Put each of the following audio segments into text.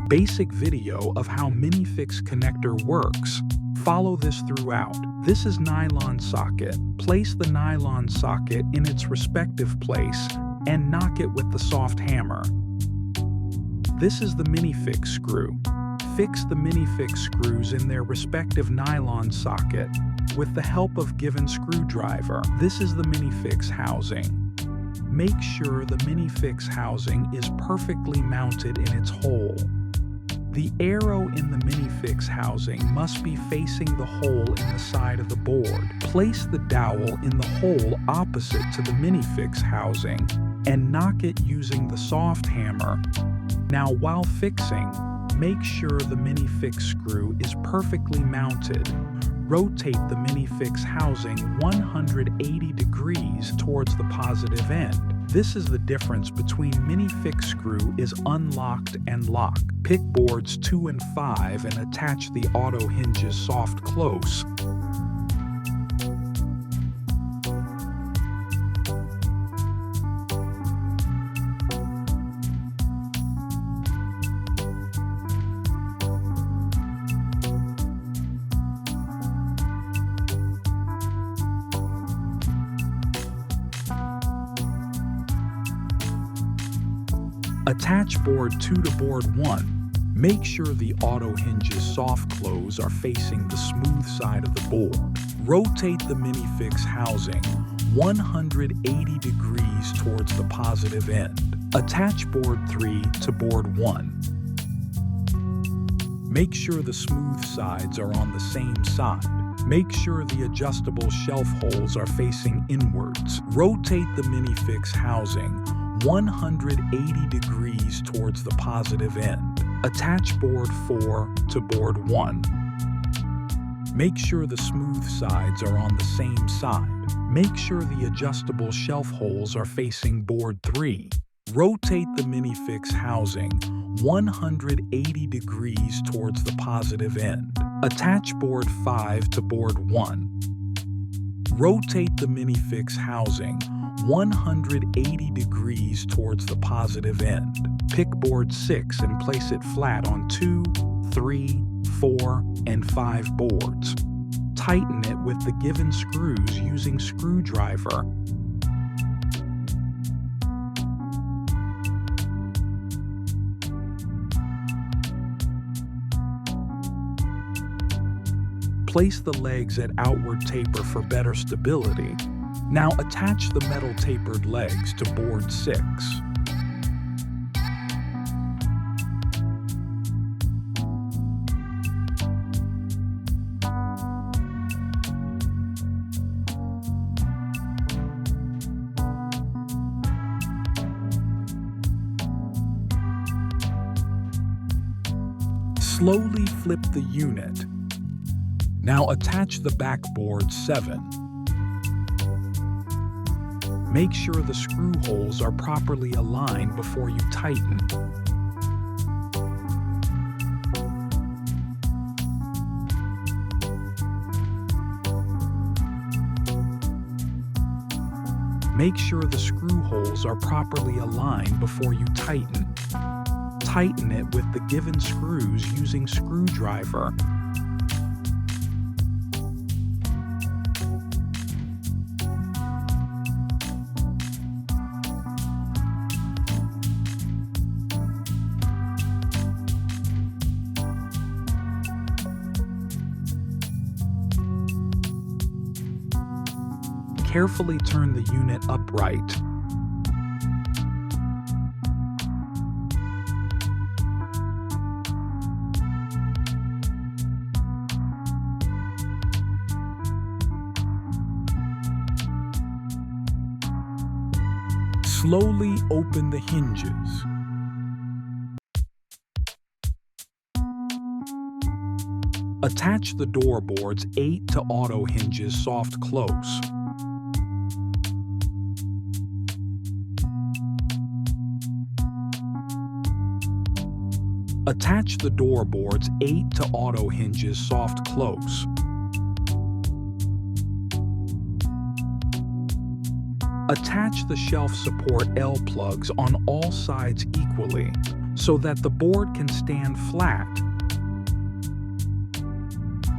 basic video of how Minifix connector works. Follow this throughout. This is nylon socket. Place the nylon socket in its respective place and knock it with the soft hammer. This is the Minifix screw. Fix the Minifix screws in their respective nylon socket with the help of given screwdriver. This is the Minifix housing. Make sure the Minifix housing is perfectly mounted in its hole. The arrow in the Minifix housing must be facing the hole in the side of the board. Place the dowel in the hole opposite to the Minifix housing and knock it using the soft hammer. Now, while fixing, make sure the Minifix screw is perfectly mounted. Rotate the Minifix housing 180 degrees towards the positive end. This is the difference between Minifix screw is unlocked and locked. Pick boards 2 and 5 and attach the auto hinges soft close. Attach board 2 to board 1. Make sure the auto hinges soft close are facing the smooth side of the board. Rotate the Minifix housing 180 degrees towards the positive end. Attach board 3 to board 1. Make sure the smooth sides are on the same side. Make sure the adjustable shelf holes are facing inwards. Rotate the Minifix housing 180 degrees towards the positive end. Attach board 4 to board 1. Make sure the smooth sides are on the same side. Make sure the adjustable shelf holes are facing board 3. Rotate the Minifix housing 180 degrees towards the positive end. Attach board 5 to board 1. Rotate the Minifix housing 180 degrees towards the positive end. Pick board 6 and place it flat on 2, 3, 4, and 5 boards. Tighten it with the given screws using screwdriver. Place the legs at outward taper for better stability. Now attach the metal tapered legs to board 6. Slowly flip the unit. Now attach the back board 7. Make sure the screw holes are properly aligned before you tighten. Make sure the screw holes are properly aligned before you tighten. Tighten it with the given screws using screwdriver. Carefully turn the unit upright. Slowly open the hinges. Attach the door boards 8 to auto hinges soft close. Attach the door boards 8 to auto hinges soft close. Attach the shelf support L plugs on all sides equally. so that the board can stand flat.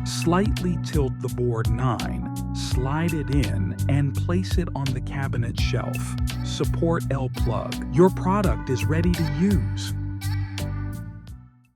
Slightly tilt the board 9, slide it in, and place it on the cabinet shelf. Support L plug. Your product is ready to use.